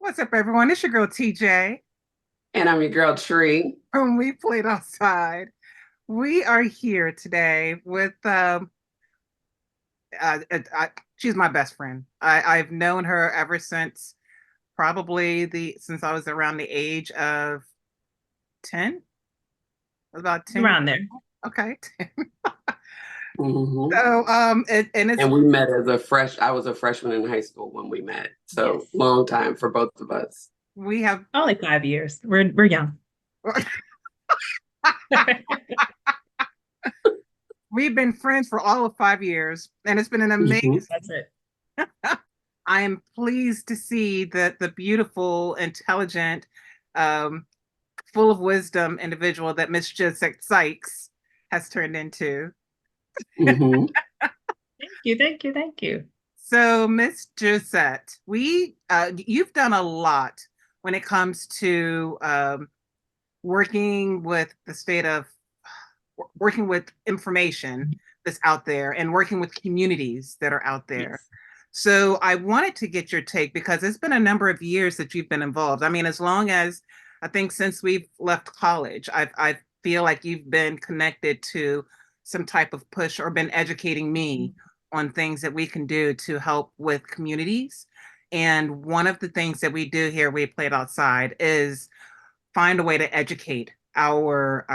What's up, everyone? It's your girl TJ. And I'm your girl Tree. When we played outside, we are here today with she's my best friend. I've known her ever since probably the since I was around the age of 10, about 10. Around there. Okay. Hmm. So and it's And we met as I was a freshman in high school when we met. Yes. So long time for both of us. we have Only 5 years. We're young. we've been friends for all of 5 years, and it's been an amazing. Hmm. That's it. I am pleased to see that the beautiful, intelligent, um, full of wisdom individual that Miss Josette Sykes has turned into. Hmm. Thank you. Thank you. Thank you. So, Miss Josette, we you've done a lot when it comes to working with the state of working with information that's out there and working with communities that are out there. Yes. So I wanted to get your take because it's been a number of years that you've been involved. I mean, as long as I think since we've left college, I feel like you've been connected to some type of push or been educating me on things that we can do to help with communities. And one of the things that we do here, we played outside, is find a way to educate our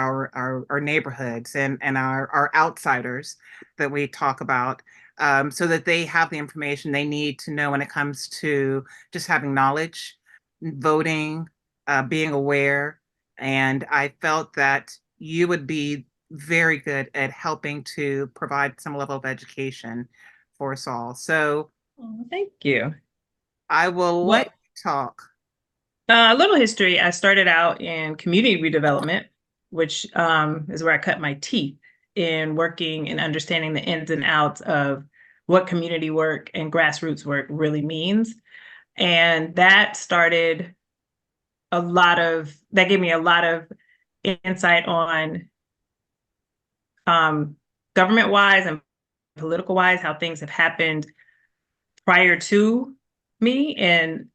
neighborhoods and our outsiders that we talk about, so that they have the information they need to know when it comes to just having knowledge, voting, being aware. And I felt that you would be very good at helping to provide some level of education for us all. So Oh, thank you. I will let Well, you talk. a little history. I started out in community redevelopment, which is where I cut my teeth in working and understanding the ins and outs of what community work and grassroots work really means. And that gave me a lot of insight on government wise and political wise, how things have happened prior to me and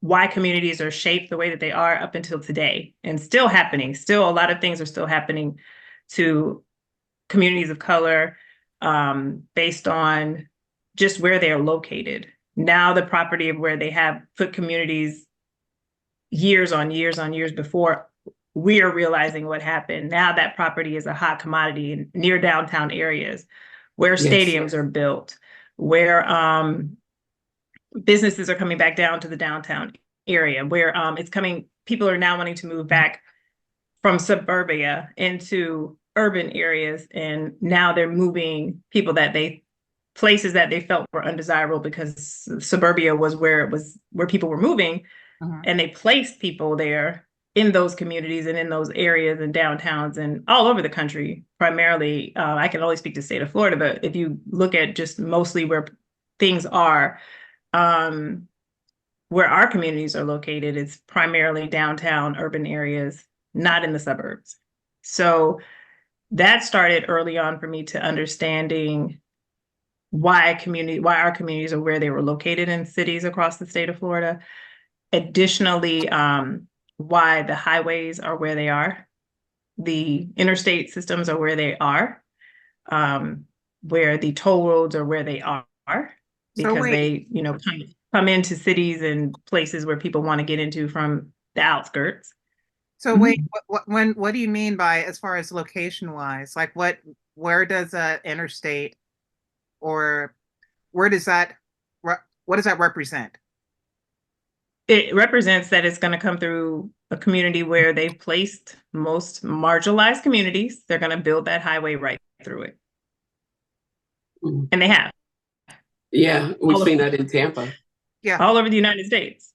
why communities are shaped the way that they are up until today and still happening. Still, a lot of things are still happening to communities of color based on just where they are located. Now, the property of where they have put communities years on years on years before we are realizing what happened. Now that property is a hot commodity in near downtown areas where Yes. stadiums are built, where businesses are coming back down to the downtown area, where people are now wanting to move back from suburbia into urban areas. And now they're moving places that they felt were undesirable because suburbia was where people were moving, Mhm. and they placed people there in those communities and in those areas and downtowns and all over the country. Primarily, I can only speak to the state of Florida, but if you look at just mostly where things are, um, where our communities are located, it's primarily downtown urban areas, not in the suburbs. So that started early on for me to understanding why our communities are where they were located in cities across the state of Florida. Additionally, why the highways are where they are, the interstate systems are where they are, where the toll roads are where they are, So because wait, they, come into cities and places where people want to get into from the outskirts. So wait, Mhm. what do you mean by as far as location wise? Like where does a interstate or where does what does that represent? It represents that it's going to come through a community where they've placed most marginalized communities. They're going to build that highway right through it. Mhm. And they have Yeah, we've all, of, seen that in Tampa. Yeah, all over the United States.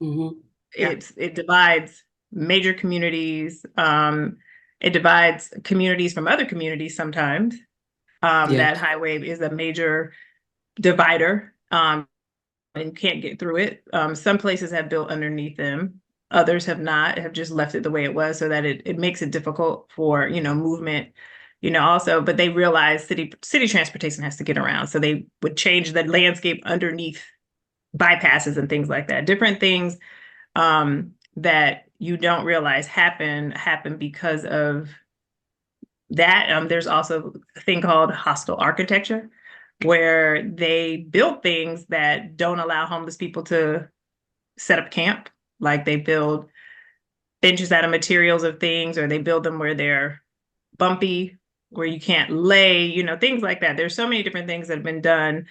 Hmm. yeah. It divides major communities. It divides communities from other communities sometimes. Yes. That highway is a major divider, and you can't get through it. Some places have built underneath them. Others have not, have just left it the way it was so that it makes it difficult for, movement, also, but they realize city transportation has to get around. So they would change the landscape underneath bypasses and things like that. Different things that you don't realize happen because of that. There's also a thing called hostile architecture, where they build things that don't allow homeless people to set up camp. Like they build benches out of materials of things, or they build them where they're bumpy, where you can't lay, things like that. There's so many different things that have been done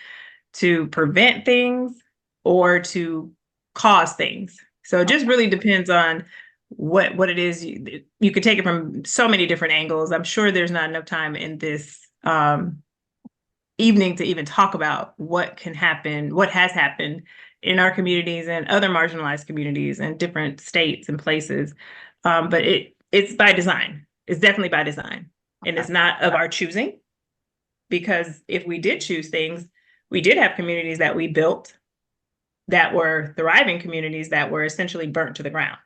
to prevent things or to cause things. So it just really depends on what it is. You could take it from so many different angles. I'm sure there's not enough time in this evening to even talk about what can happen, what has happened in our communities and other marginalized communities in different states and places. But it's by design. It's definitely by design. And it's not of our choosing, because if we did choose things, we did have communities that we built that were thriving communities that were essentially burnt to the ground.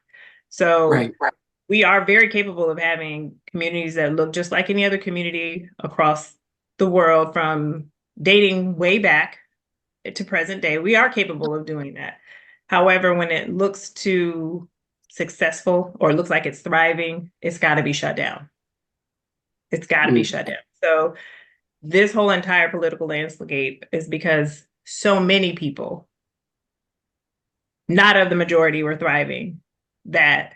So Right. we are very capable of having communities that look just like any other community across the world, from dating way back to present day. We are capable of doing that. However, when it looks too successful or looks like it's thriving, it's got to be shut down. It's got to be shut down. So this whole entire political landscape is because so many people, not of the majority, were thriving, that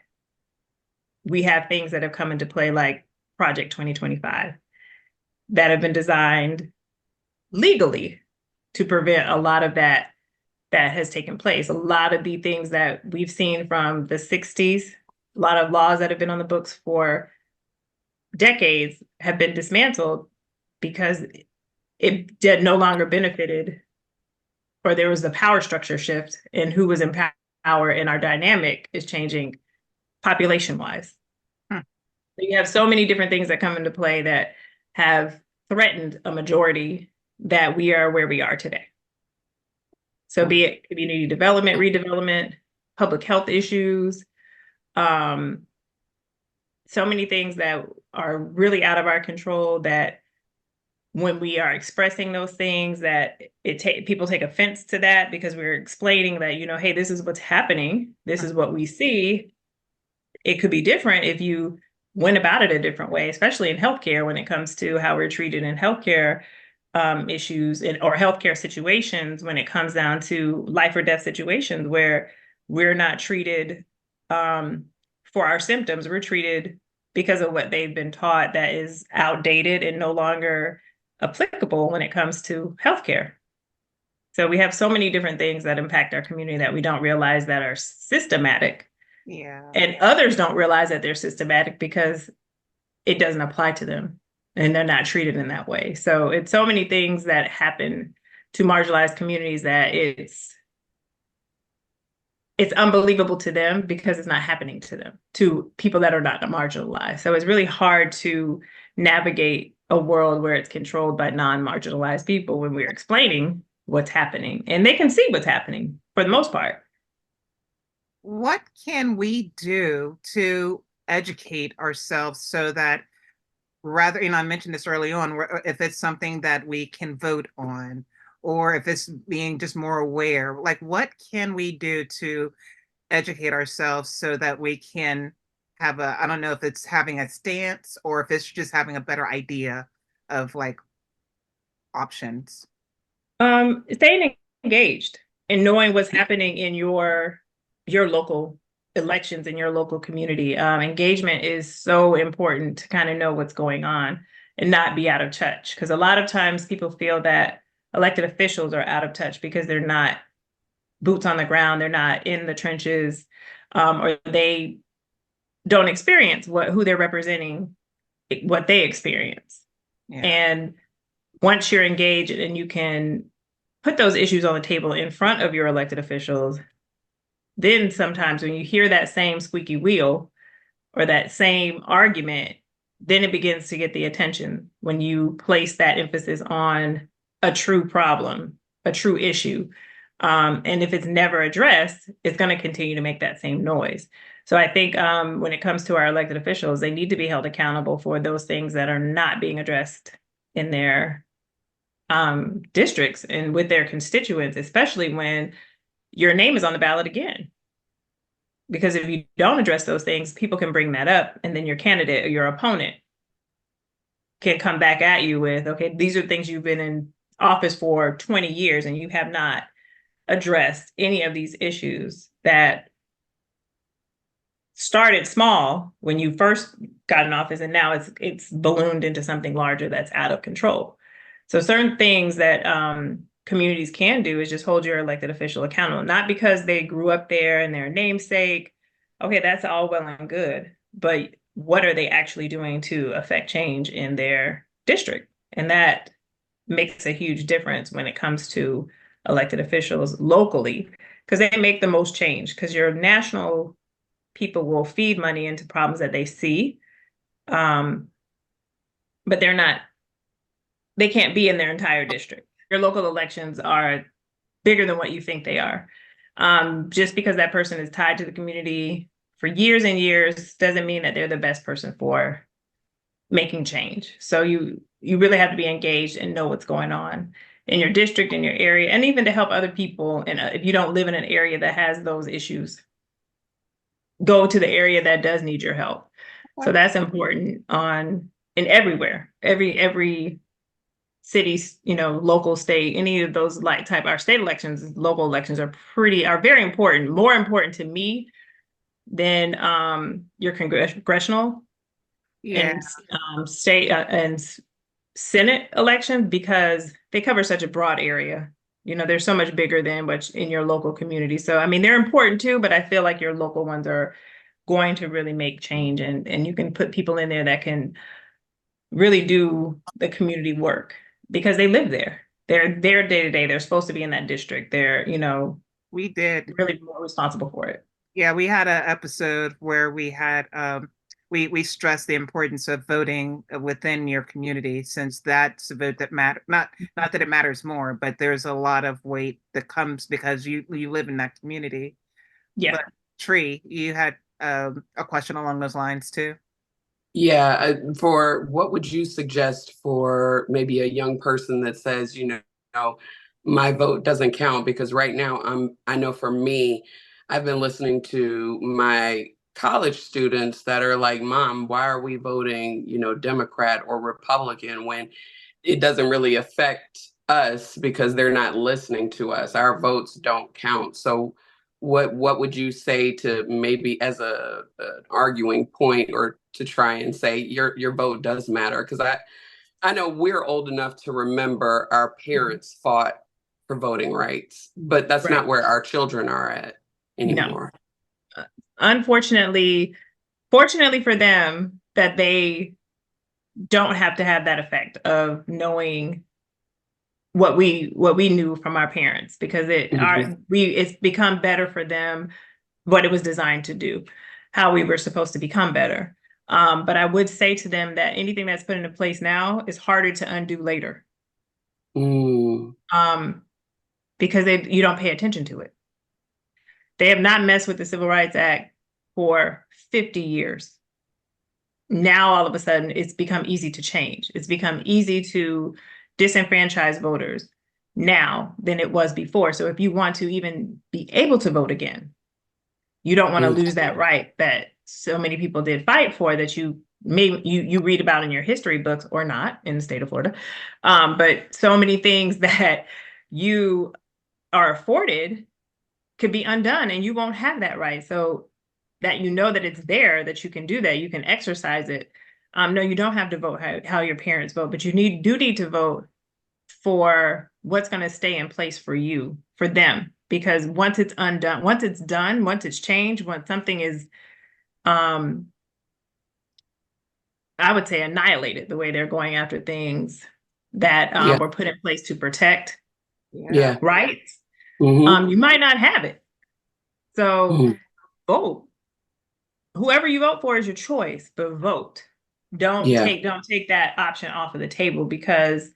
we have things that have come into play like Project 2025 that have been designed legally to prevent a lot of that has taken place. A lot of the things that we've seen from the 60s, a lot of laws that have been on the books for decades have been dismantled because it did no longer benefited, or there was the power structure shift in who was in power, and our dynamic is changing population wise. You have so many different things that come into play that have threatened a majority that we are where we are today. So be it community development, redevelopment, public health issues, so many things that are really out of our control, that when we are expressing those things, that people take offense to that because we're explaining that, hey, this is what's happening. This is what we see. It could be different if you went about it a different way, especially in healthcare, when it comes to how we're treated in healthcare issues or healthcare situations, when it comes down to life or death situations where we're not treated for our symptoms. We're treated because of what they've been taught that is outdated and no longer applicable when it comes to healthcare. So we have so many different things that impact our community that we don't realize that are systematic. Yeah. And others don't realize that they're systematic because it doesn't apply to them and they're not treated in that way. So it's so many things that happen to marginalized communities that it's unbelievable to them because it's not happening to them, to people that are not marginalized. So it's really hard to navigate a world where it's controlled by non-marginalized people when we're explaining what's happening, and they can see what's happening for the most part. What can we do to educate ourselves so that rather, I mentioned this early on, if it's something that we can vote on, or if it's being just more aware, like what can we do to educate ourselves so that we can have I don't know if it's having a stance or if it's just having a better idea of like options. Staying engaged and knowing what's happening in your local elections in your local community. Engagement is so important to kind of know what's going on and not be out of touch. Because a lot of times people feel that elected officials are out of touch because they're not boots on the ground, they're not in the trenches, or they don't experience who they're representing, what they experience. Yeah. And once you're engaged and you can put those issues on the table in front of your elected officials, then sometimes when you hear that same squeaky wheel or that same argument, then it begins to get the attention when you place that emphasis on a true problem, a true issue. And if it's never addressed, it's going to continue to make that same noise. So I think when it comes to our elected officials, they need to be held accountable for those things that are not being addressed in their districts and with their constituents, especially when your name is on the ballot again. Because if you don't address those things, people can bring that up, and then your candidate or your opponent can come back at you with, okay, these are things you've been in office for 20 years and you have not addressed any of these issues that started small when you first got in office, and now it's ballooned into something larger that's out of control. So certain things that communities can do is just hold your elected official accountable, not because they grew up there and their namesake. Okay, that's all well and good, but what are they actually doing to affect change in their district? And that makes a huge difference when it comes to elected officials locally, because they make the most change, because your national people will feed money into problems that they see, but they can't be in their entire district. Your local elections are bigger than what you think they are. Just because that person is tied to the community for years and years doesn't mean that they're the best person for making change. So you really have to be engaged and know what's going on in your district, in your area, and even to help other people. And if you don't live in an area that has those issues, go to the area that does need your help. So that's important in everywhere, every city, local, state, any of those our state elections, local elections are very important, more important to me than your congressional Yeah. and state and Senate election, because they cover such a broad area. They're so much bigger than what's in your local community. So, I mean, they're important too, but I feel like your local ones are going to really make change, and you can put people in there that can really do the community work because they live there. They're there day to day. They're supposed to be in that district. They're, We did. really more responsible for it. Yeah, we had an episode where we had we stressed the importance of voting within your community, since that's a vote that matter not that it matters more, but there's a lot of weight that comes because you live in that community. Yeah. But Tree, you had a question along those lines too. Yeah, for what would you suggest for maybe a young person that says, my vote doesn't count? Because right now I know for me, I've been listening to my college students that are like, Mom, why are we voting, Democrat or Republican when it doesn't really affect us because they're not listening to us. Our votes don't count. So what would you say to maybe as an arguing point, or to try and say your vote does matter? Because I know we're old enough to remember our parents fought for voting rights, but that's not where our children are at anymore. No. Unfortunately, fortunately for them, that they don't have to have that effect of knowing what we knew from our parents, because it's become better for them, what it was designed to do, how we were supposed to become better. But I would say to them that anything that's put into place now is harder to undo later. Because you don't pay attention to it. They have not messed with the Civil Rights Act for 50 years. Now, all of a sudden, it's become easy to change. It's become easy to disenfranchise voters now than it was before. So if you want to even be able to vote again, you don't want to lose that right that so many people did fight for, that you read about in your history books, or not, in the state of Florida. But so many things that you are afforded could be undone, and you won't have that right. So that that it's there, that you can do that, you can exercise it. No, you don't have to vote how your parents vote, but you do need to vote for what's going to stay in place for you, for them. Because once it's undone, once it's done, once it's changed, once something is, I would say, annihilated, the way they're going after things that were put in place to protect rights, you might not have it. So vote. Whoever you vote for is your choice, but vote. Don't take that option off of the table, because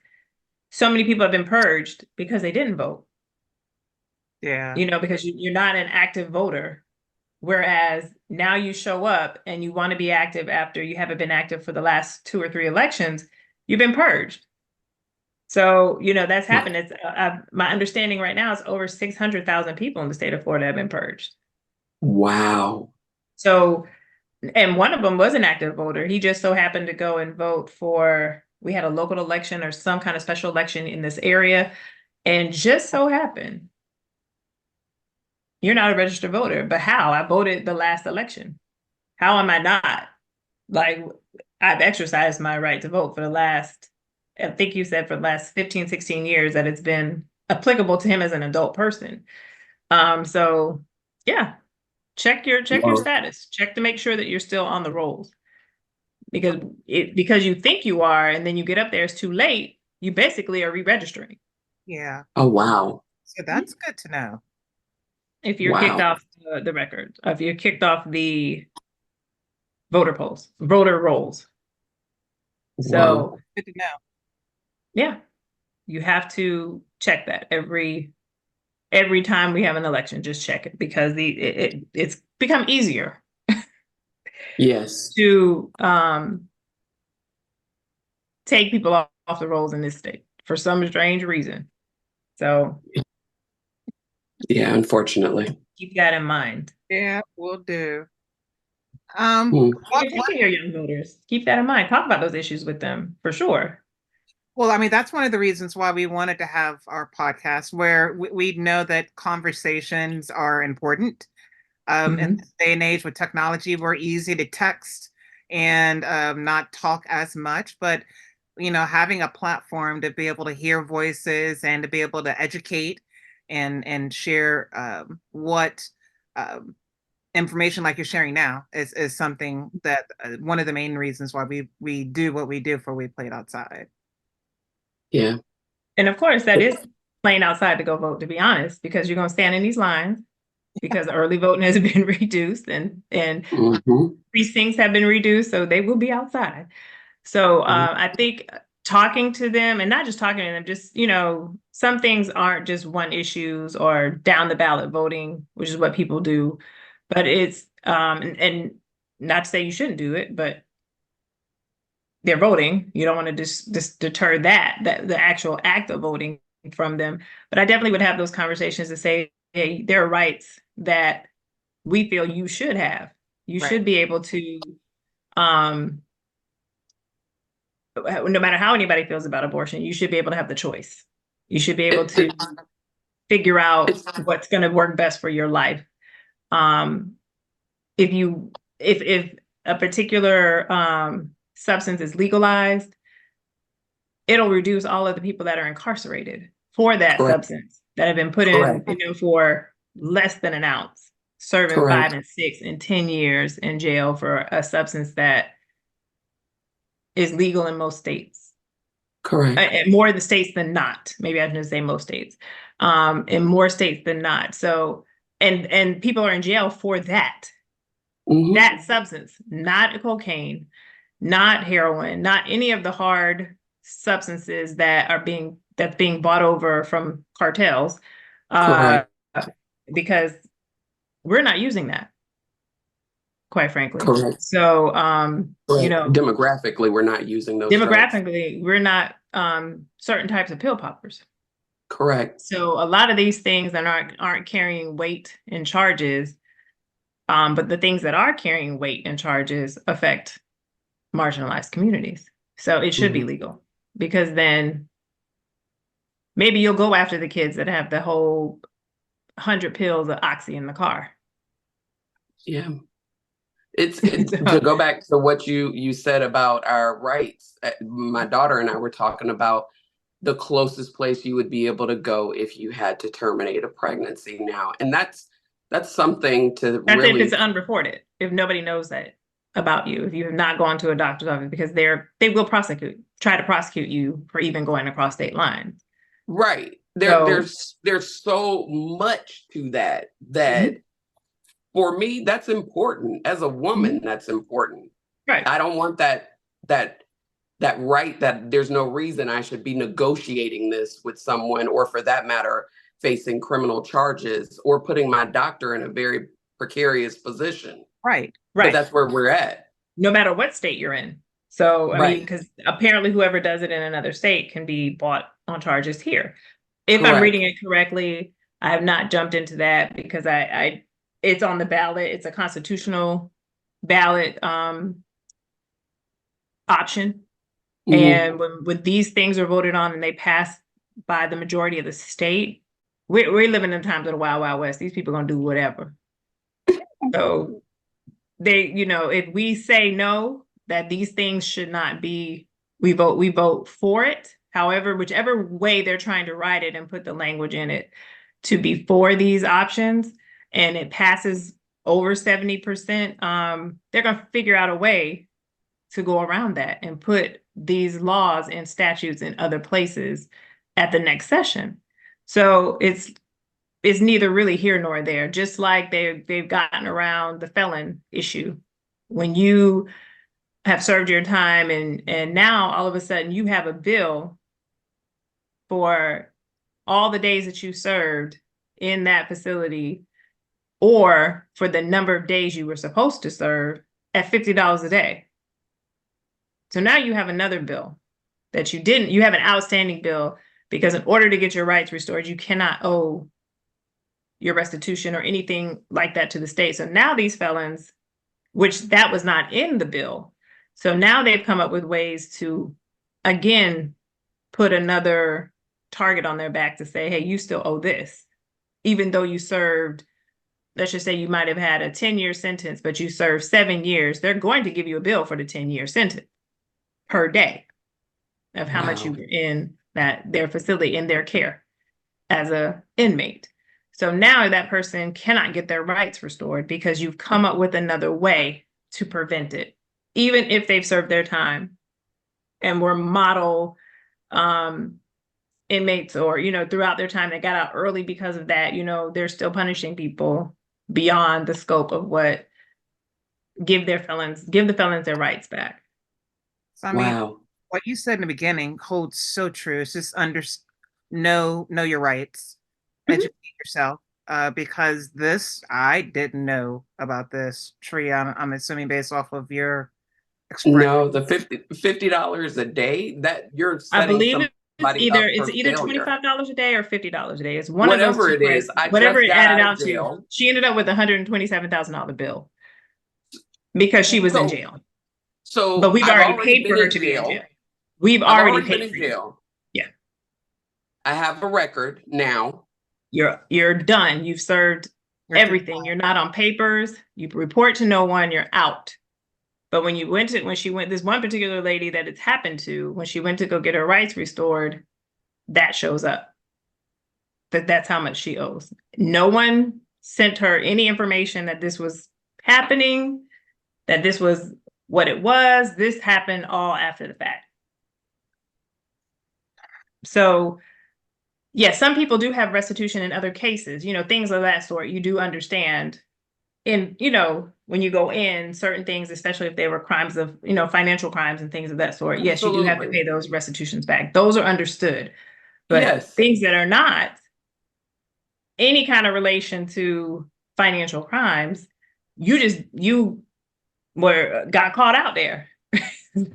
so many people have been purged because they didn't vote. Yeah. Because you're not an active voter. Whereas now you show up and you want to be active after you haven't been active for the last 2 or 3 elections, you've been purged. So, that's happened. It's my understanding right now is over 600,000 people in the state of Florida have been purged. Wow. So, and one of them was an active voter. He just so happened to go and vote we had a local election or some kind of special election in this area. And just so happened, you're not a registered voter, but how? I voted the last election. How am I not? Like, I've exercised my right to vote for the last, I think you said for the last 15, 16 years that it's been applicable to him as an adult person. So yeah, check your Wow. status. Check to make sure that you're still on the rolls. Because you think you are, and then you get up there, it's too late, you basically are re-registering. Yeah. Oh, wow. So that's good to know. If you're kicked off the record, if you're kicked off the voter rolls. So Good to know. yeah, you have to check that every time we have an election. Just check it, because it's become easier Yes. to take people off the rolls in this state for some strange reason. So Yeah, unfortunately. keep that in mind. Yeah, we'll do. Hmm. You're taking your young voters. Keep that in mind. Talk about those issues with them for sure. Well, I mean, that's one of the reasons why we wanted to have our podcast, where we know that conversations are important. In this day and age with technology, we're easy to text and not talk as much, but having a platform to be able to hear voices and to be able to educate and share what information like you're sharing now is something that one of the main reasons why we do what we do for We Played Outside. Yeah. And of course, that is playing outside to go vote, to be honest, because you're going to stand in these lines, because early voting has been reduced and precincts have been reduced, so they will be outside. So I think talking to them, and not just talking to them, just, some things aren't just one issues or down the ballot voting, which is what people do, but it's, and not to say you shouldn't do it, but they're voting. You don't want to just deter that the actual act of voting from them. But I definitely would have those conversations to say, hey, there are rights that we feel you should have. You should be able to, no matter how anybody feels about abortion, you should be able to have the choice. You should be able to figure out what's going to work best for your life. If a particular substance is legalized, it'll reduce all of the people that are incarcerated for that substance, that have been put in, for less than an ounce, serving 5 and 6 and 10 years in jail for a substance that is legal in most states. Correct. More in the states than not. Maybe I shouldn't say most states. In more states than not. So, and people are in jail for that. That substance, not cocaine, not heroin, not any of the hard substances that's being bought over from cartels, because we're not using that, quite frankly. Correct. So, demographically, we're not using those drugs. We're not certain types of pill poppers. Correct. So a lot of these things that aren't carrying weight and charges, but the things that are carrying weight and charges affect marginalized communities. So it should be legal, because then maybe you'll go after the kids that have the whole 100 pills of oxy in the car. Yeah. It's to go back to what you said about our rights. My daughter and I were talking about the closest place you would be able to go if you had to terminate a pregnancy now. And that's something to really... if it's unreported, if nobody knows that about you, if you have not gone to a doctor's office, because they will try to prosecute you for even going across state lines. Right. There's so much to that for me, that's important. As a woman, that's important. Right. I don't want that right, that there's no reason I should be negotiating this with someone, or for that matter, facing criminal charges or putting my doctor in a very precarious position. Right. But that's where we're at. No matter what state you're in. So, I mean, because apparently whoever does it in another state can be bought on charges here. If I'm Correct. reading it correctly, I have not jumped into that because it's on the ballot. It's a constitutional ballot option. Mhm. And when these things are voted on and they pass by the majority of the state, we're living in times of the Wild Wild West. These people are gonna do whatever. So they, if we say no, that these things should not be, we vote for it. However, whichever way they're trying to write it and put the language in it to be for these options, and it passes over 70%, they're gonna figure out a way to go around that and put these laws and statutes in other places at the next session. So it's neither really here nor there. Just like they've gotten around the felon issue. When you have served your time and now all of a sudden you have a bill for all the days that you served in that facility or for the number of days you were supposed to serve at $50 a day. So now you have another bill that you have an outstanding bill because in order to get your rights restored, you cannot owe your restitution or anything like that to the state. So now these felons, which that was not in the bill. So now they've come up with ways to, again, put another target on their back to say, hey, you still owe this, even though you served, let's just say you might have had a 10-year sentence, but you served 7 years. They're going to give you a bill for the 10-year sentence per day of how much you were in their facility, in their care as a inmate. So now that person cannot get their rights restored because you've come up with another way to prevent it, even if they've served their time and were model inmates or, throughout their time, they got out early because of that, they're still punishing people beyond the scope of what give the felons their rights back. So, I mean, what you said in the beginning holds so true. It's just know your rights, educate yourself. Because I didn't know about this tree. I'm assuming based off of your expression. No, the $50 a day that you're setting, I believe it's either $25 a day or $50 a day. It's one whatever of those it is. Whatever it added out to. She ended up with a $127,000 bill because she was in jail. So, but we've already paid for her to be in jail. We've already paid for jail. Yeah, I have a record now. You're done. You've served everything. You're not on papers. You report to no one. You're out. But when this one particular lady that it's happened to, when she went to go get her rights restored, that shows up. That's how much she owes. No one sent her any information that this was happening, that this was what it was. This happened all after the fact. So, yeah, some people do have restitution in other cases, things of that sort. You do understand in, when you go in certain things, especially if they were crimes of, financial crimes and things of that sort. Yes, you do have to pay those restitutions back. Those are understood. But things that are not any kind of relation to financial crimes, you got caught out there.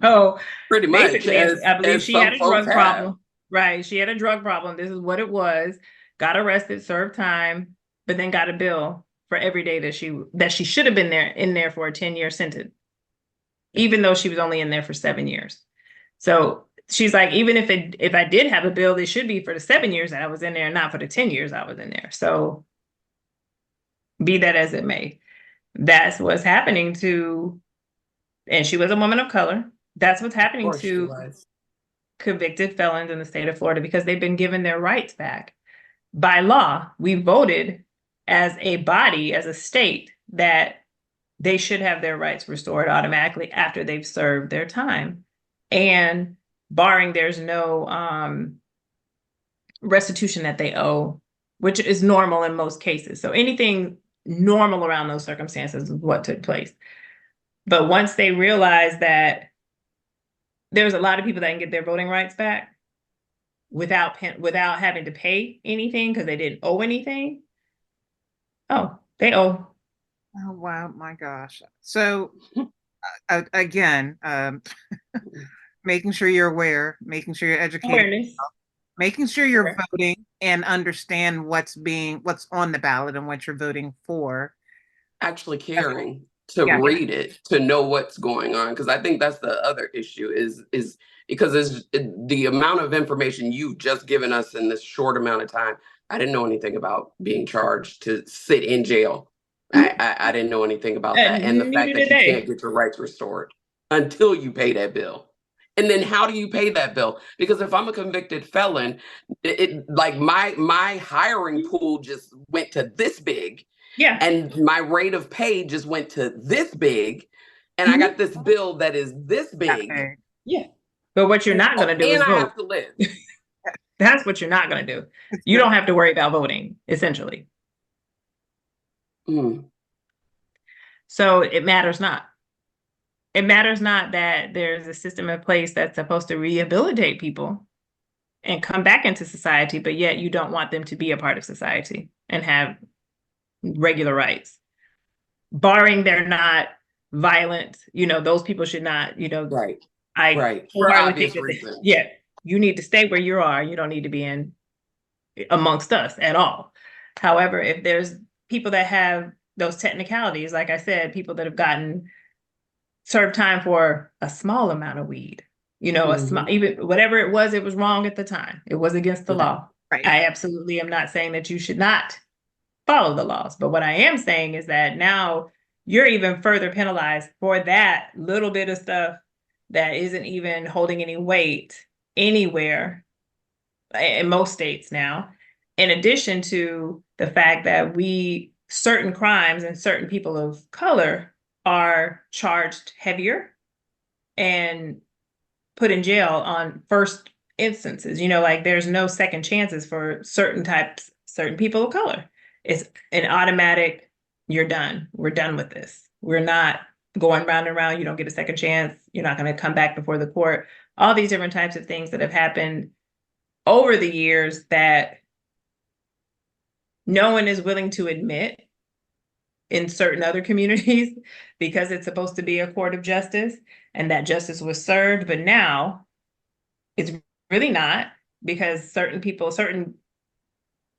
So pretty much, I believe she had a drug problem. Right. She had a drug problem. This is what it was. Got arrested, served time, but then got a bill for every day that she should have been in there for a 10-year sentence, even though she was only in there for 7 years. So she's like, even if I did have a bill, it should be for the 7 years that I was in there, not for the 10 years I was in there. So be that as it may, that's what's happening to, and she was a woman of color. That's what's happening to convicted felons in the state of Florida because they've been given their rights back. By law, we voted as a body, as a state, that they should have their rights restored automatically after they've served their time. And barring there's no restitution that they owe, which is normal in most cases. So anything normal around those circumstances is what took place. But once they realized that there's a lot of people that can get their voting rights back without having to pay anything because they didn't owe anything. Oh, they owe. Oh, wow. My gosh. So again, making sure you're aware, making sure you're educated. making sure you're Okay. voting and understand what's on the ballot and what you're voting for. Actually caring to Yeah. Yeah. read it, to know what's going on, because I think that's the other issue is because the amount of information you've just given us in this short amount of time. I didn't know anything about being charged to sit in jail. I didn't know anything about that, and the Neither fact that did you can't they. get your rights restored until you pay that bill. And then how do you pay that bill? Because if I'm a convicted felon, like my hiring pool just went to this big, Yeah. and my rate of pay just went to this big, and I Mhm. got this bill that is this big, Okay. Yeah. But what you're not going to do is and I vote. have to live. That's what you're not going to do. It's You don't have to worry about voting, essentially. Mm, So it matters not. It matters not that there's a system in place that's supposed to rehabilitate people and come back into society, but yet you don't want them to be a part of society and have regular rights, barring they're not violent. Those people should not, right, I right, for wholeheartedly think obvious that, reasons. yeah, you need to stay where you are. You don't need to be in amongst us at all. However, if there's people that have those technicalities, like I said, people that have gotten served time for a small amount of weed, a small, Hmm. even whatever it was wrong at the time. It was against the Okay. law. right. I absolutely am not saying that you should not follow the laws. But what I am saying is that now you're even further penalized for that little bit of stuff that isn't even holding any weight anywhere in most states now. In addition to the fact that certain crimes and certain people of color are charged heavier and put in jail on first instances. Like there's no second chances for certain people of color. It's an automatic, you're done. We're done with this. We're not going round and round. You don't get a second chance. You're not going to come back before the court. All these different types of things that have happened over the years that no one is willing to admit in certain other communities because it's supposed to be a court of justice and that justice was served. But now it's really not, because certain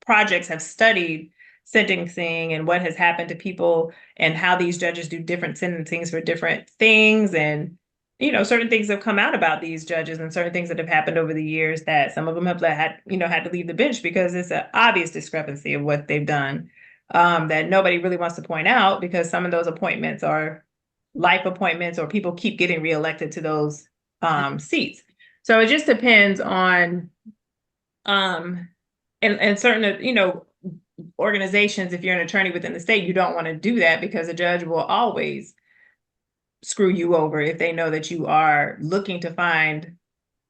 projects have studied sentencing and what has happened to people and how these judges do different sentencings for different things. And, certain things have come out about these judges and certain things that have happened over the years that some of them have had to leave the bench because it's an obvious discrepancy of what they've done, that nobody really wants to point out, because some of those appointments are life appointments or people keep getting reelected to those seats. So it just depends on um and certain organizations. If you're an attorney within the state, you don't want to do that because a judge will always screw you over if they know that you are looking to find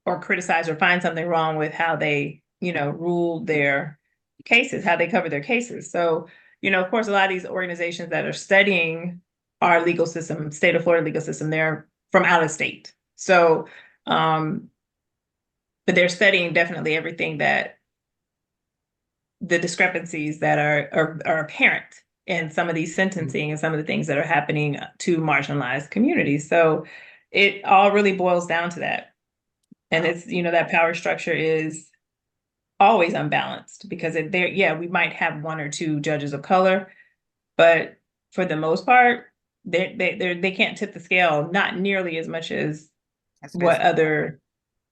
or criticize or find something wrong with how they rule their cases, how they cover their cases. So of course, a lot of these organizations that are studying our legal system, state of Florida legal system, they're from out of state. So but they're studying definitely everything that the discrepancies that are apparent in some of these sentencing and some of the things that are happening to marginalized communities. So it all really boils down to that. And it's, that power structure is always unbalanced because we might have one or two judges of color, but for the most part, they can't tip the scale, not nearly as much as That's what good. other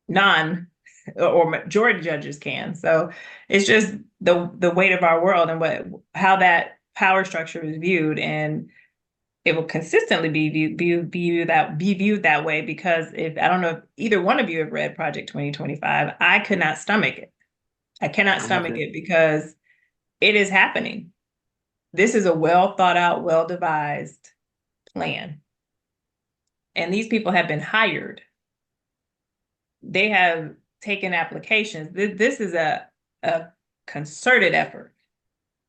non or majority judges can. So it's just the weight of our world and how that power structure is viewed, and it will consistently be viewed that way. Because if I don't know if either one of you have read Project 2025, I could not stomach it. I cannot I stomach haven't. it because it is happening. This is a well thought out, well devised plan, and these people have been hired. They have taken applications. This is a concerted effort.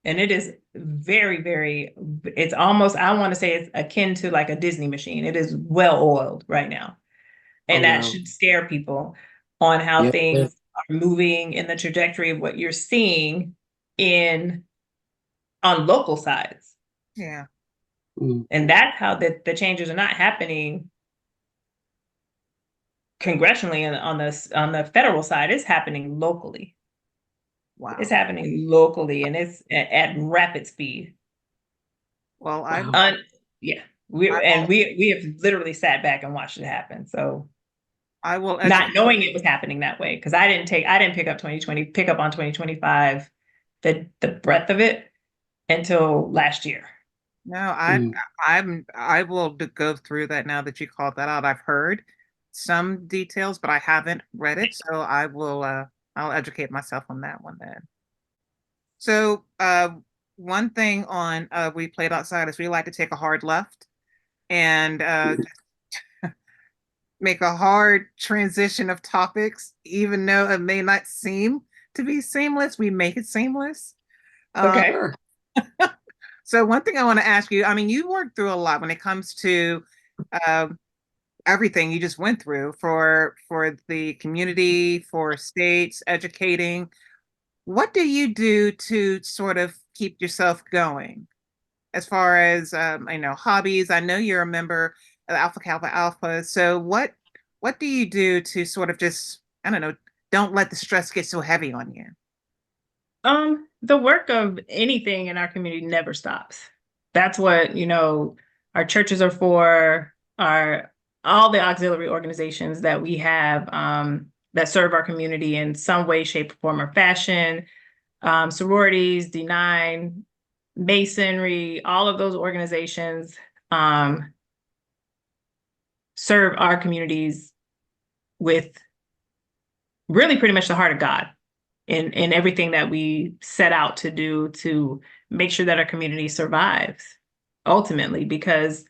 And it is very, very, it's almost, I want to say it's akin to like a Disney machine. It is well oiled right now. Oh And that wow. should scare people on how Yeah. things are moving in the trajectory of what you're seeing on local sides. Yeah. Mm. And that's how the changes are not happening congressionally and on the federal side, is happening locally. Wow. It's happening locally, and it's at rapid speed. Well, Wow. Yeah, I will, we have literally sat back and watched it happen. So I will educate. not knowing it was happening that way, because I didn't pick up 2020, pick up on 2025, the breadth of it until last year. No, Mm. I will go through that now that you called that out. I've heard some details, but I haven't read it, so I'll educate myself on that one then. So one thing on We Played Outside is we like to take a hard left and make a hard transition of topics, even though it may not seem to be seamless, we make it seamless. Um, Okay. Sure. so one thing I want to ask you, I mean, you worked through a lot when it comes to uh, everything you just went through for the community, for states, educating. What do you do to sort of keep yourself going as far as I know hobbies? I know you're a member of Alpha Kappa Alpha. So what do you do to sort of just, I don't know, don't let the stress get so heavy on you? The work of anything in our community never stops. That's what, our churches are for, our all the auxiliary organizations that we have that serve our community in some way, shape, form, or fashion. Sororities, D9, Masonry, all of those organizations serve our communities with really pretty much the heart of God in everything that we set out to do to make sure that our community survives ultimately, because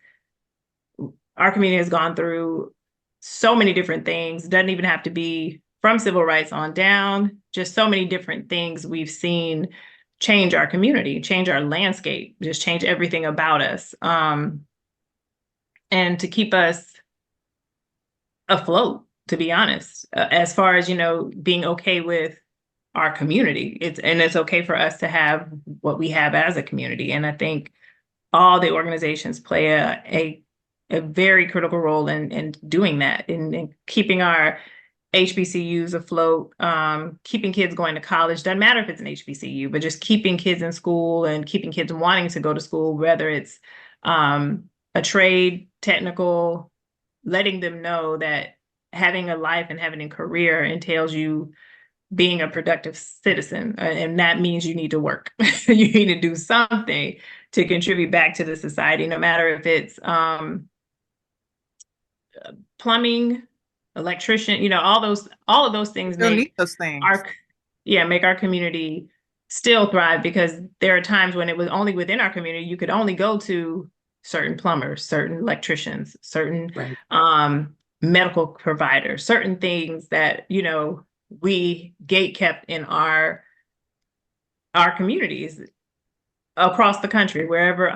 our community has gone through so many different things. It doesn't even have to be from civil rights on down, just so many different things we've seen change our community, change our landscape, just change everything about us. And to keep us afloat, to be honest, as far as, being okay with our community. It's okay for us to have what we have as a community. And I think all the organizations play a very critical role in doing that, in keeping our HBCUs afloat, keeping kids going to college. Doesn't matter if it's an HBCU, but just keeping kids in school and keeping kids wanting to go to school, whether it's a trade, technical, letting them know that having a life and having a career entails you being a productive citizen. And that means you need to work. You need to do something to contribute back to the society, no matter if it's plumbing, electrician, all of those things Still need make those things. make our community still thrive, because there are times when it was only within our community, you could only go to certain plumbers, certain electricians, certain Right. medical providers, certain things that, we gate kept in our communities across the country, wherever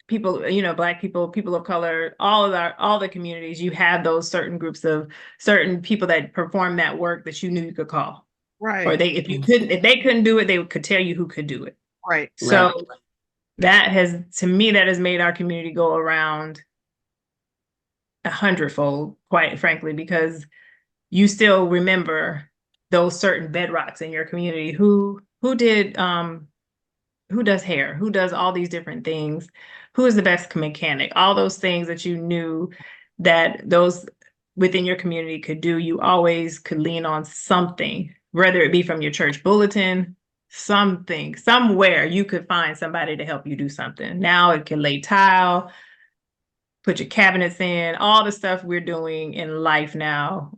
people, Black people, people of color, all the communities, you had those certain groups of certain people that perform that work that you knew you could call. Or Right, if they couldn't do it, they could tell you who could do it. right. So that has, to me, that has made our community go around 100-fold, quite frankly, because you still remember those certain bedrocks in your community who does hair, who does all these different things, who is the best mechanic, all those things that you knew that those within your community could do. You always could lean on something, whether it be from your church bulletin, something, somewhere you could find somebody to help you do something. Now it can lay tile, put your cabinets in, all the stuff we're doing in life now,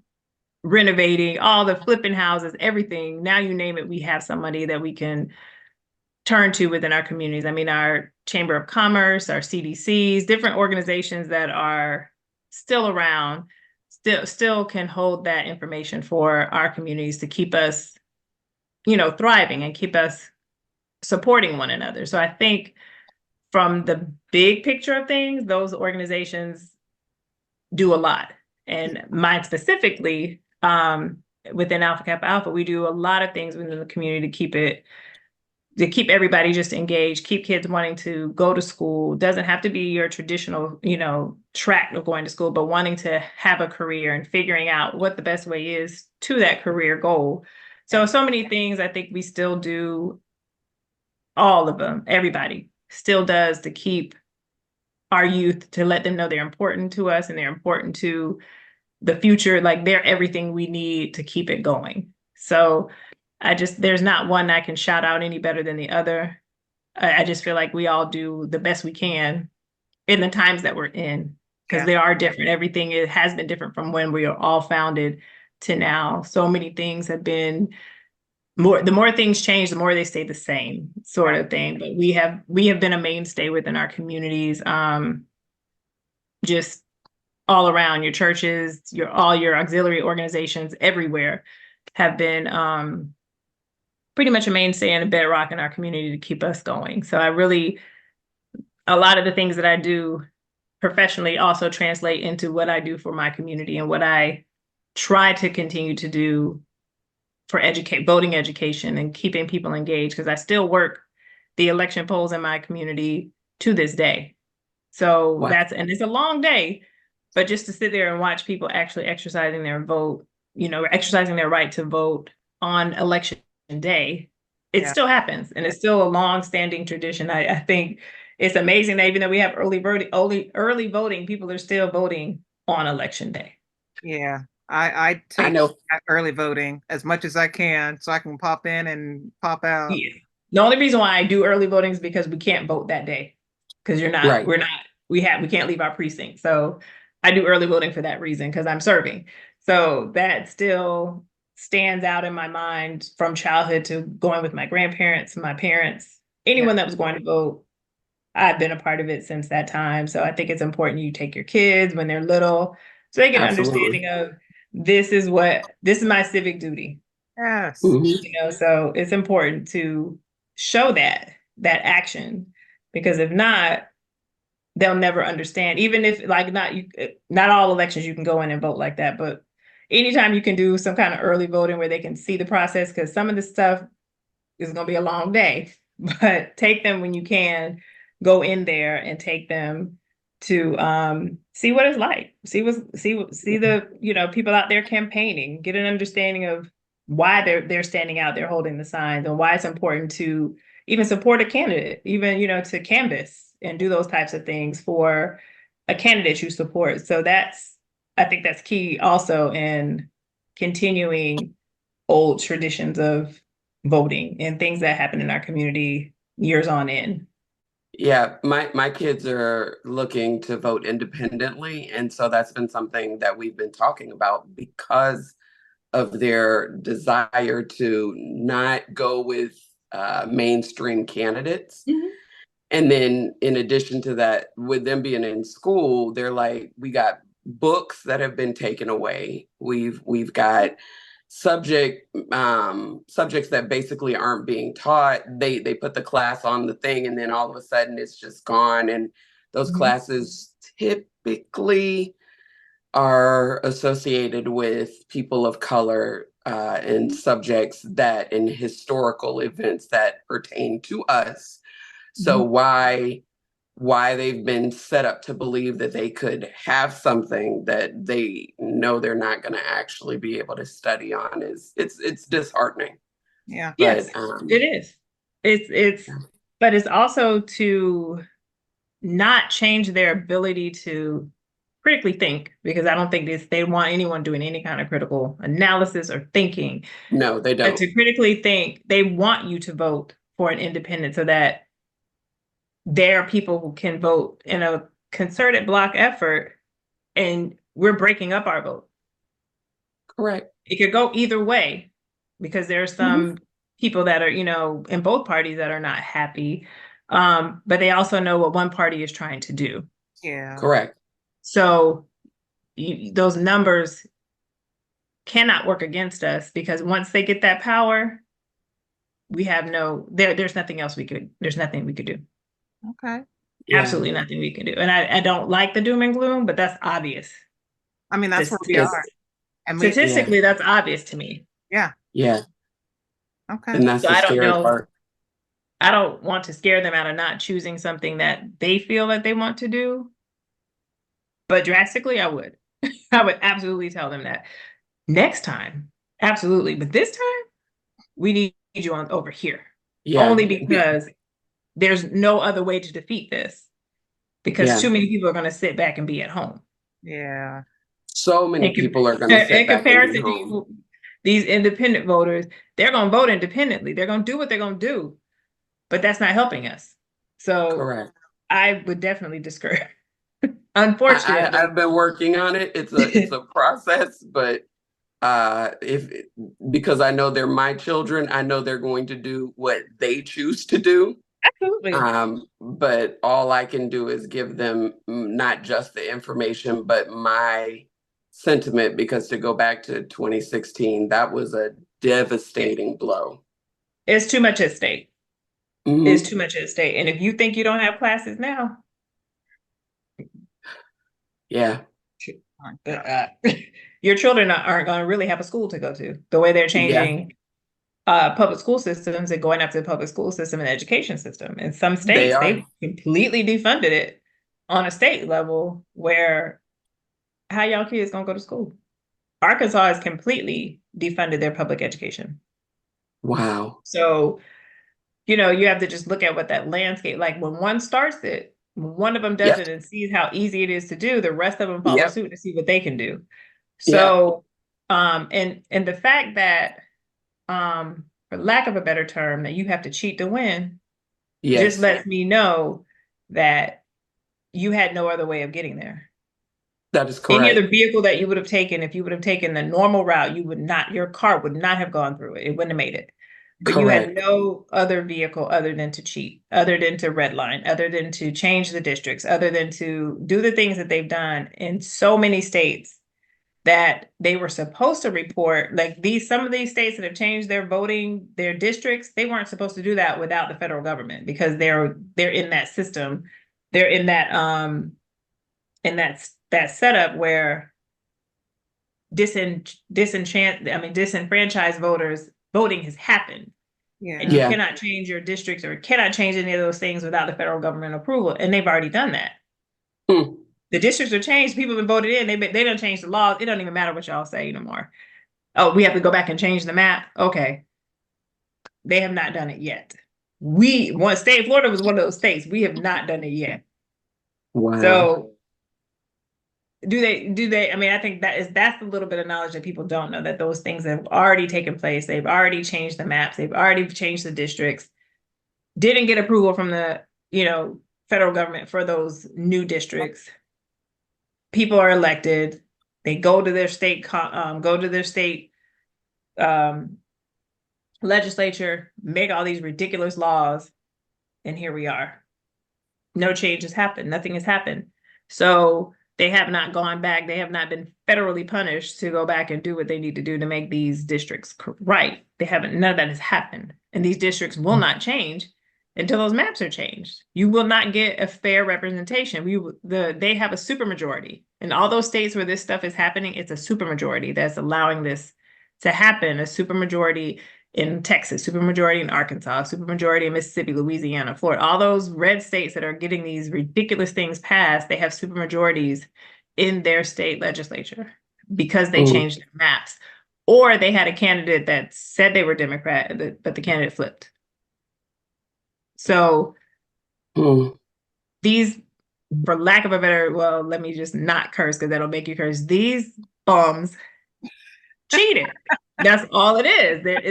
renovating, all the flipping houses, everything. Now you name it, we have somebody that we can turn to within our communities. I mean, our Chamber of Commerce, our CDCs, different organizations that are still around, still can hold that information for our communities to keep us, thriving and keep us supporting one another. So I think from the big picture of things, those organizations do a lot. And mine specifically, within Alpha Kappa Alpha, we do a lot of things within the community to keep everybody just engaged, keep kids wanting to go to school. Doesn't have to be your traditional, track of going to school, but wanting to have a career and figuring out what the best way is to that career goal So many things I think we still do, all of them, everybody still does to keep our youth, to let them know they're important to us and they're important to the future. Like they're everything we need to keep it going. So there's not one I can shout out any better than the other. I just feel like we all do the best we can in the times that we're in, because Yeah. they are different. Everything has been different from when we are all founded to now. So many things have been the more things change, the more they stay the same, sort of thing. But we have been a mainstay within our communities, just all around. Your churches, all your auxiliary organizations everywhere have been pretty much a mainstay and a bedrock in our community to keep us going. So a lot of the things that I do professionally also translate into what I do for my community and what I try to continue to do for voting education and keeping people engaged, because I still work the election polls in my community to this day. So Wow. and it's a long day, but just to sit there and watch people actually exercising their vote, exercising their right to vote on election day, it still happens. And it's still a long-standing tradition. I think it's amazing that even though we have early voting, people are still voting on election day. Yeah. I take know. early voting as much as I can so I can pop in and pop out. Yeah. The only reason why I do early voting is because we can't vote that day, because Right. we can't leave our precinct. So I do early voting for that reason, because I'm serving. So that still stands out in my mind from childhood to going with my grandparents, my parents, anyone that was going to vote. I've been a part of it since that time. So I think it's important you take your kids when they're little so they get an Absolutely. understanding of this is my civic duty. Yes. Mhm. So it's important to show that action, because if not, they'll never understand. Even if not all elections you can go in and vote like that, but anytime you can do some kind of early voting where they can see the process, because some of the stuff is going to be a long day, but take them when you can, go in there and take them to see what it's like, see the people out there campaigning, get an understanding of why they're standing out, they're holding the signs, and why it's important to even support a candidate, even to canvass and do those types of things for a candidate you support. So I think that's key also in continuing old traditions of voting and things that happen in our community years on end. Yeah, my kids are looking to vote independently, and so that's been something that we've been talking about because of their desire to not go with mainstream candidates. Mhm. And then in addition to that, with them being in school, they're like, we got books that have been taken away. We've got subjects that basically aren't being taught. They put the class on the thing and then all of a sudden it's just gone. And those Mhm. classes typically are associated with people of color and subjects and historical events that pertain to us. So Mhm. why they've been set up to believe that they could have something that they know they're not going to actually be able to study on it's disheartening. Yeah. Yes, But it is. But it's also to not change their ability to critically think, because I don't think they want anyone doing any kind of critical analysis or thinking. no, they But don't. to critically think, they want you to vote for an independent so that there are people who can vote in a concerted block effort, and we're breaking up our vote. Correct. It could go either way, because there are Mhm. some people that are, in both parties that are not happy. But they also know what one party is trying to do. Yeah. Correct. So those numbers cannot work against us, because once they get that power, there's nothing else there's nothing we could do. Okay. Yeah. Absolutely nothing we can do. And I don't like the doom and gloom, but that's obvious. I mean, that's where we It's are. And yeah. Statistically, that's obvious to me. yeah. Yeah. Okay. And that's So the I don't scary know. part. I don't want to scare them out of not choosing something that they feel that they want to do, but drastically, I would. I would absolutely tell them that next time. Absolutely. But this time, we need you on over here. Yeah. Only because there's no other way to defeat this. Because too many people are going to sit back and be at home. Yeah. So many people are going to sit in back and be comparison home. to these independent voters, they're going to vote independently. They're going to do what they're going to do, but that's not helping us. So Correct. I would definitely discourage. Unfortunately, I've been working on it. It's a process, but because I know they're my children, I know they're going to do what they choose to do. absolutely. But all I can do is give them not just the information, but my sentiment, because to go back to 2016, that was a devastating blow. It's too much at stake. Mhm. It's too much at stake. And if you think you don't have classes now, Yeah. your children aren't going to really have a school to go to. The way they're changing public school systems and going up to the public school system and education system. In some states, they've completely defunded it on a state level where how y'all kids gonna go to school? Arkansas has completely defunded their public education. Wow. So, you have to just look at what that landscape, like when one starts it, when one of them does it and sees how easy it is to do, the rest of them follow suit to see what they can do. So, and the fact that, for lack of a better term, that you have to cheat to win, just lets me know that you had no other way of getting there. That is correct. Any other vehicle that you would have taken, if you would have taken the normal route, your car would not have gone through it. It wouldn't have made it. But you had no other vehicle other than to cheat, other than to redline, other than to change the districts, other than to do the things that they've done in so many states that they were supposed to report. Like some of these states that have changed their voting, their districts, they weren't supposed to do that without the federal government, because they're in that system. They're in that that setup where disenfranchised voters voting has happened. And you cannot change your districts or cannot change any of those things without the federal government approval. And they've already done that. The districts are changed. People have been voted in. They don't change the laws. It doesn't even matter what y'all say anymore. Oh, we have to go back and change the map. Okay. They have not done it yet. One state, Florida was one of those states. We have not done it yet. Wow. So do they, I mean, I think that's a little bit of knowledge that people don't know, that those things have already taken place. They've already changed the maps. They've already changed the districts. Didn't get approval from the, federal government for those new districts. People are elected. They go to their state, legislature, make all these ridiculous laws, and here we are. No change has happened. Nothing has happened. So they have not gone back. They have not been federally punished to go back and do what they need to do to make these districts right. They haven't. None of that has happened. And these districts will not change until those maps are changed. You will not get a fair representation. They have a supermajority. In all those states where this stuff is happening, it's a supermajority that's allowing this to happen. A supermajority in Texas, supermajority in Arkansas, supermajority in Mississippi, Louisiana, Florida. All those red states that are getting these ridiculous things passed, they have supermajorities in their state legislature because they changed their maps. Or they had a candidate that said they were Democrat, but the candidate flipped. So these, for lack of a better, well, let me just not curse because that'll make you curse. These bums cheated. That's all it is. They're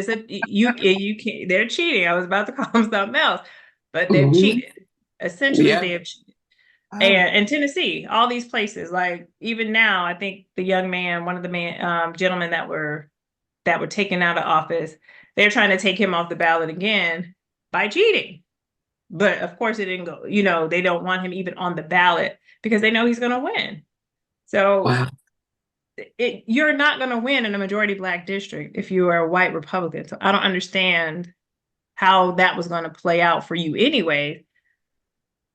cheating. I was about to call them something else, but they've cheated. Essentially, they have cheated. And in Tennessee, all these places, like even now, I think the young man, one of the gentlemen that were taken out of office, they're trying to take him off the ballot again by cheating. But of course, it didn't go. They don't want him even on the ballot because they know he's going to win. So you're not going to win in a majority Black district if you are a white Republican. So I don't understand how that was going to play out for you anyway.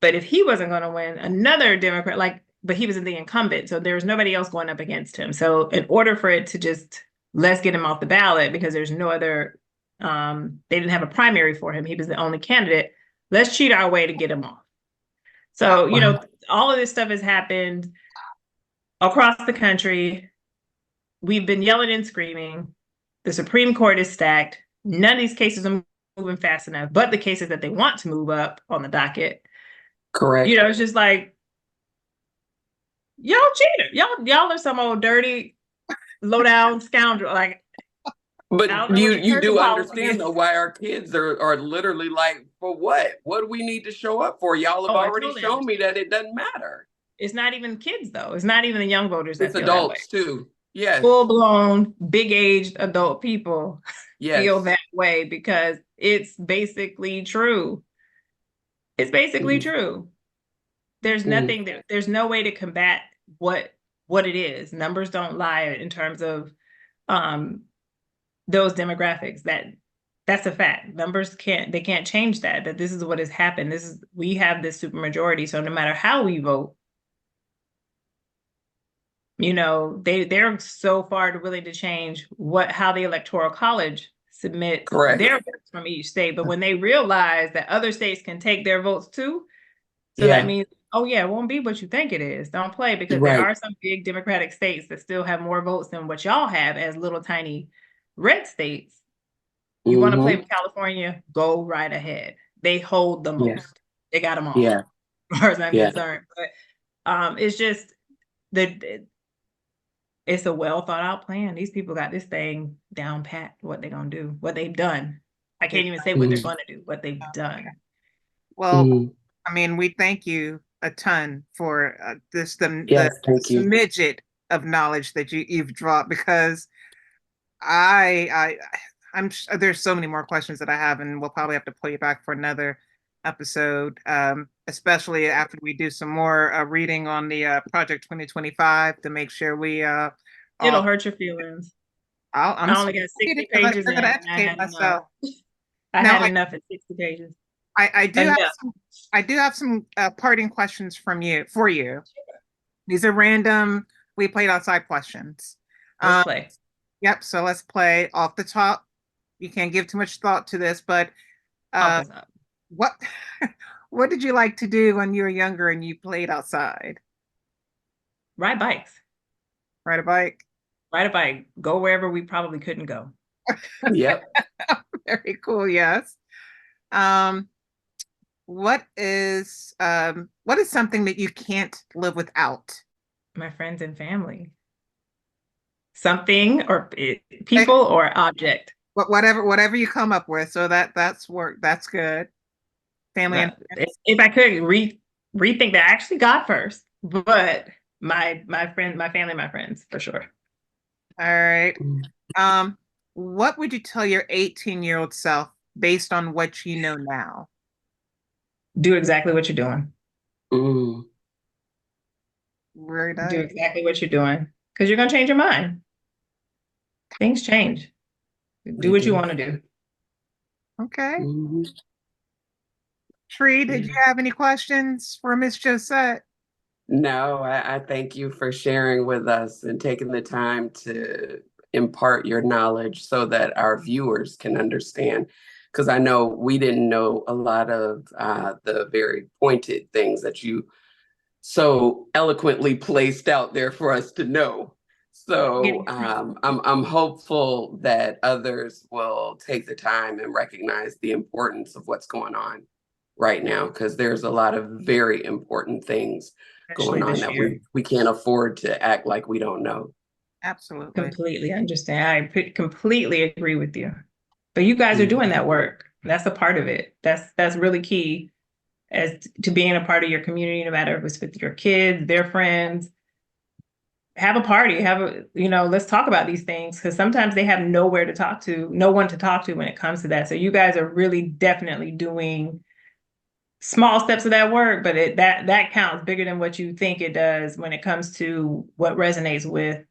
But if he wasn't going to win, another Democrat, but he was the incumbent, so there was nobody else going up against him. So in order for it to just, let's get him off the ballot because there's no other, they didn't have a primary for him. He was the only candidate. Let's cheat our way to get him off. So, all of this stuff has happened across the country. We've been yelling and screaming. The Supreme Court is stacked. None of these cases are moving fast enough, but the cases that they want to move up on the docket, Correct. it's just like, y'all cheater. Y'all are some old dirty, low down scoundrel. Like, I don't But know you what your you person do policy understand is. though why our kids are literally like, for what? What do we need to show up for? Y'all have Oh, I already totally shown me understand. that it doesn't matter. It's not even kids though. It's not even the young voters It's that feel that way. adults too. Yes. Full blown, big aged adult people feel Yes. that way because it's basically true. It's basically Mm, true. There's mm, nothing that there's no way to combat what it is. Numbers don't lie in terms of um those demographics. That's a fact. Numbers can't change that this is what has happened. We have this supermajority. So no matter how we vote, they're so far willing to change how the electoral college submits correct. their votes from each state. But when they realize that other states can take their votes too, so that Yeah. means, oh yeah, it won't be what you think it is. Don't play, because there Right. are some big Democratic states that still have more votes than what y'all have as little tiny red states. You want to play Mm-hmm. with California? Go right ahead. They hold the Yeah. most. They got them all, Yeah. as far as I'm Yeah. concerned. But it's just it's a well thought out plan. These people got this thing down pat. What they're gonna do? What they've done. I can't even say what they're Mm, gonna do. What they've done. Well, mm. I mean, we thank you a ton for the Yes. Thank you. smidget of knowledge that you've dropped, because I I'm there's so many more questions that I have, and we'll probably have to pull you back for another episode, especially after we do some more reading on the Project 2025 to make sure we It'll all. hurt your feelings. I'm I so only got 60 because I pages still in, got to and I educate had enough. myself. I Now, had enough at 60 pages. I do have Enough. I do have some parting questions for you. These are random. We played outside questions. Let's Um, play. yep. So let's play off the top. You can't give too much thought to this, but Off uh, the top. what what did you like to do when you were younger and you played outside? Ride bikes. Ride a bike. Ride a bike. Go wherever we probably couldn't go. Yep. Very cool. Yes. Um, what is something that you can't live without? My friends and family. Something or Eh, people or object. whatever you come up with. So that's work. That's good. Family and If I could rethink that, I actually got first, but my friend, my family, my friends for sure. all right. Mm, Um, what would you tell your 18-year-old self based on what you know now? Do exactly what you're doing. mm. Very Do nice. exactly what you're doing because you're gonna change your mind. Things change. Do They what you do. want to do. Okay. Mhm. Tree, did Yeah. you have any questions for Miss Josette? No, I thank you for sharing with us and taking the time to impart your knowledge so that our viewers can understand. Because I know we didn't know a lot of the very pointed things that you so eloquently placed out there for us to know. So Getting I'm hopeful that others will take the time and recognize the importance of what's going on right now, because there's a lot of very important things especially going on this that year. we can't afford to act like we don't know. Absolutely. Completely understand. Completely agree with you. But you guys are Mhm. doing that work. That's a part of it. That's really key as to being a part of your community, no matter if it's with your kids, their friends. Have a party, let's talk about these things because sometimes they have nowhere to talk to, no one to talk to when it comes to that. So you guys are really definitely doing small steps of that work, but that counts bigger than what you think it does when it comes to what resonates with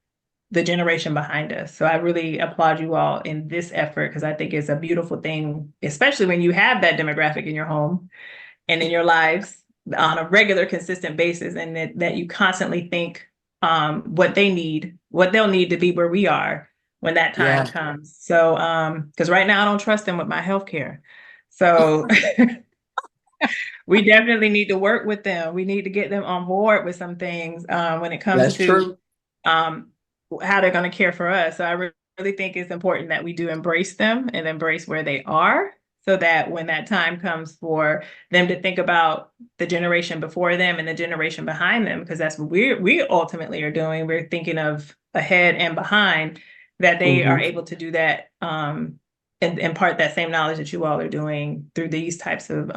the generation behind us. So I really applaud you all in this effort because I think it's a beautiful thing, especially when you have that demographic in your home and in your lives on a regular, consistent basis, and that you constantly think what they'll need to be where we are when that time Yeah, comes. So, because right now I don't trust them with my healthcare. So we definitely need to work with them. We need to get them on board with some things when it comes that's to true. um, how they're going to care for us. So I really think it's important that we do embrace them and embrace where they are, so that when that time comes for them to think about the generation before them and the generation behind them, because that's what we ultimately are doing. We're thinking of ahead and behind, that they are able to do that, and impart that same knowledge that you all are doing through these types of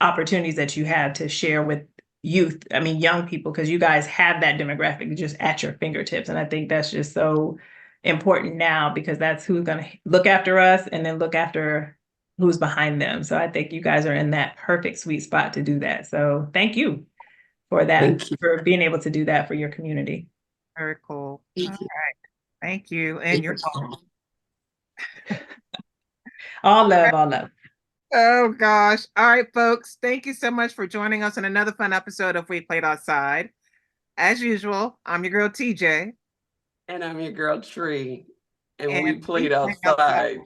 opportunities that you have to share with youth. I mean, young people, because you guys have that demographic just at your fingertips. And I think that's just so important now, because that's who's going to look after us and then look after who's behind them. So I think you guys are in that perfect sweet spot to do that. So thank you for that, Thank you. for being able to do that for your community. Very cool. Thank All you. right. Thank you. And you're All love, all love. oh gosh. All right, folks. Thank you so much for joining us in another fun episode of We Played Outside. As usual, I'm your girl TJ. And I'm your girl Tree. And we And we played played outside. outside.